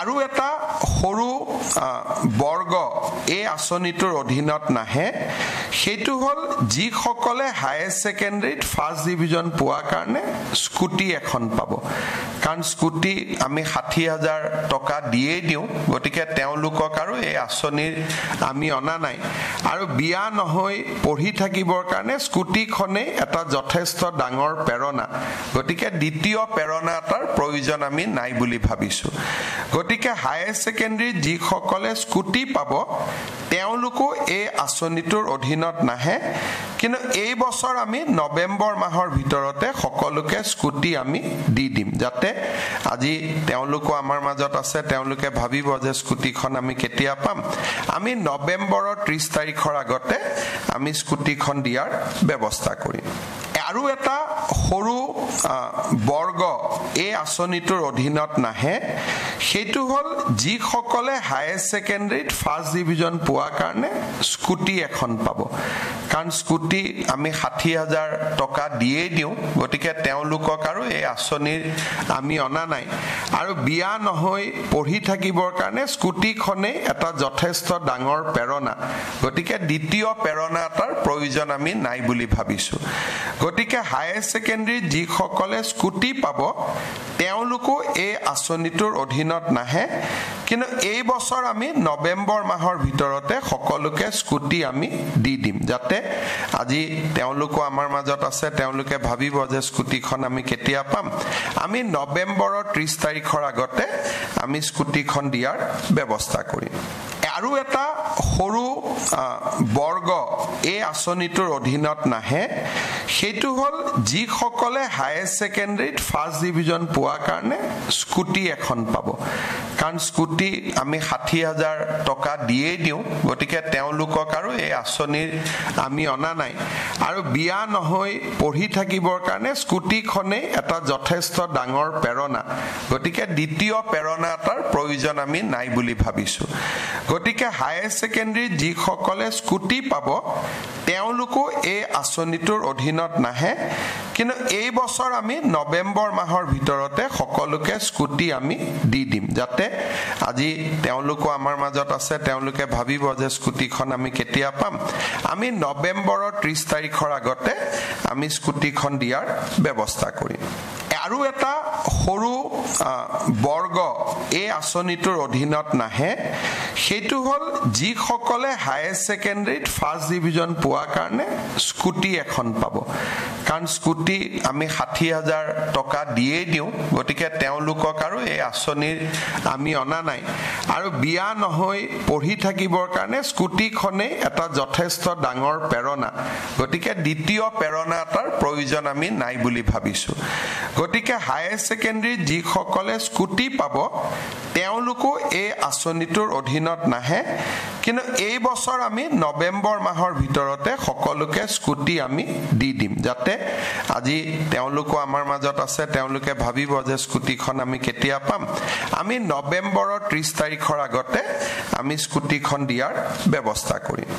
আৰু এটা সৰু বৰ্গ এই আঁচনিটোৰ অধীনত নাহে সেইটো হল যিসকলে হায়াৰ সেকেন্ডাৰীত ফাৰ্ষ্ট ডিভিজন পোৱাৰ কাৰণে স্কুটি এখন পাব কাৰণ স্কুটি আমি ৬০,০০০ টকা দিয়ে দিও গতিকে তেওঁলোকক আৰু এই আঁচনিৰ আমি অনা নাই আৰু বিয়া নহয় পঢ়ি থাকিবৰ কাৰণে স্কুটিখনে এটা যথেষ্ট ডাঙৰ প্ৰেৰণা গতিকে দ্বিতীয় প্ৰেৰণা এটাৰ প্ৰয়োজন আমি নাই বুলি ভাবিছো গতিকে হায়াৰ সেকেন্ডাৰী যিসকলে স্কুটি পাব তেওঁলোকো এই আঁচনিটোৰ অধীনত নাহে কিন্তু এই বছৰ আমি নৱেম্বৰ মাহৰ ভিতৰতে সকলোকে স্কুটি আমি দি দিম যাতে আজি তেওঁলোকো আমাৰ মাজত আছে তেওঁলোকে ভাবিব যে স্কুটিখন আমি কেতিয়া পাম আমি নৱেম্বৰৰ ৩০ তাৰিখৰ আগতে আমি স্কুটিখন দিয়াৰ ব্যৱস্থা কৰিম আৰু এটা সৰু বৰ্গ এই আঁচনিটোৰ অধীনত নাহে সেইটো হল যিসকলে হায়াৰ সেকেন্ডাৰীত ফাৰ্ষ্ট ডিভিজন পোৱাৰ কাৰণে স্কুটি এখন পাব কাৰণ স্কুটি আমি ৬০,০০০ টকা দিয়ে দিও গতিকে তেওঁলোকক আৰু এই আঁচনিৰ আমি অনা নাই আৰু বিয়া নহয় পঢ়ি থাকিবৰ কাৰণে স্কুটিখনে এটা যথেষ্ট ডাঙৰ প্ৰেৰণা গতিকে দ্বিতীয় প্ৰেৰণা এটাৰ প্ৰয়োজন আমি নাই বুলি ভাবিছো গতিকে হায়াৰ সেকেন্ডাৰী যিসকলে স্কুটি পাব তেওঁলোকো এই আঁচনিটোৰ অধীনত নাহে কিন্তু এই বছৰ আমি নৱেম্বৰ মাহৰ ভিতৰতে সকলোকে স্কুটি আমি দি দিম যাতে আজি তেওঁলোকো আমাৰ মাজত আছে তেওঁলোকে ভাবিব যে স্কুটিখন আমি কেতিয়া পাম আমি নৱেম্বৰৰ ৩০ তাৰিখৰ আগতে আমি স্কুটিখন দিয়াৰ ব্যৱস্থা কৰিম আৰু এটা সৰু বৰ্গ এই আঁচনিটোৰ অধীনত নাহে সেইটো হল যিসকলে হায়াৰ সেকেন্ডাৰীত ফাৰ্ষ্ট ডিভিজন পোৱাৰ কাৰণে স্কুটি এখন পাব কাৰণ স্কুটি আমি ৬০,০০০ টকা দিয়ে দিও গতিকে তেওঁলোকক আৰু এই আঁচনিৰ আমি অনা নাই আৰু বিয়া নহয় পঢ়ি থাকিবৰ কাৰণে স্কুটিখনে এটা যথেষ্ট ডাঙৰ প্ৰেৰণা গতিকে দ্বিতীয় প্ৰেৰণা এটাৰ প্ৰয়োজন আমি নাই বুলি ভাবিছো গতিকে হায়াৰ সেকেন্ডাৰী যিসকলে স্কুটি পাব তেওঁলোকো এই আঁচনিটোৰ অধীনত নাহে কিন্তু এই বছৰ আমি নৱেম্বৰ মাহৰ ভিতৰতে সকলোকে স্কুটি আমি দি দিম যাতে আজি তেওঁলোকো আমাৰ মাজত আছে তেওঁলোকে ভাবিব যে স্কুটিখন আমি কেতিয়া পাম আমি নৱেম্বৰৰ ৩০ তাৰিখৰ আগতে আমি স্কুটিখন দিয়াৰ ব্যৱস্থা কৰিম আৰু এটা সৰু বৰ্গ এই আঁচনিটোৰ অধীনত নাহে সেইটো হল যিসকলে হায়াৰ সেকেন্ডাৰীত ফাৰ্ষ্ট ডিভিজন পোৱাৰ কাৰণে স্কুটি এখন পাব কাৰণ স্কুটি আমি ৬০,০০০ টকা দিয়ে দিও গতিকে তেওঁলোকক আৰু এই আঁচনিৰ আমি অনা নাই আৰু বিয়া নহয় পঢ়ি থাকিবৰ কাৰণে স্কুটিখনে এটা যথেষ্ট ডাঙৰ প্ৰেৰণা গতিকে দ্বিতীয় প্ৰেৰণা এটাৰ প্ৰয়োজন আমি নাই বুলি ভাবিছো গতিকে হায়াৰ সেকেন্ডাৰী যিসকলে স্কুটি পাব তেওঁলোকো এই আঁচনিটোৰ অধীনত নাহে কিন্তু এই বছৰ আমি নৱেম্বৰ মাহৰ ভিতৰতে সকলোকে স্কুটি আমি দি দিম যাতে আজি তেওঁলোকো আমাৰ মাজত আছে তেওঁলোকে ভাবিব যে স্কুটিখন আমি কেতিয়া পাম আমি নৱেম্বৰৰ ৩০ তাৰিখৰ আগতে আমি স্কুটিখন দিয়াৰ ব্যৱস্থা কৰিম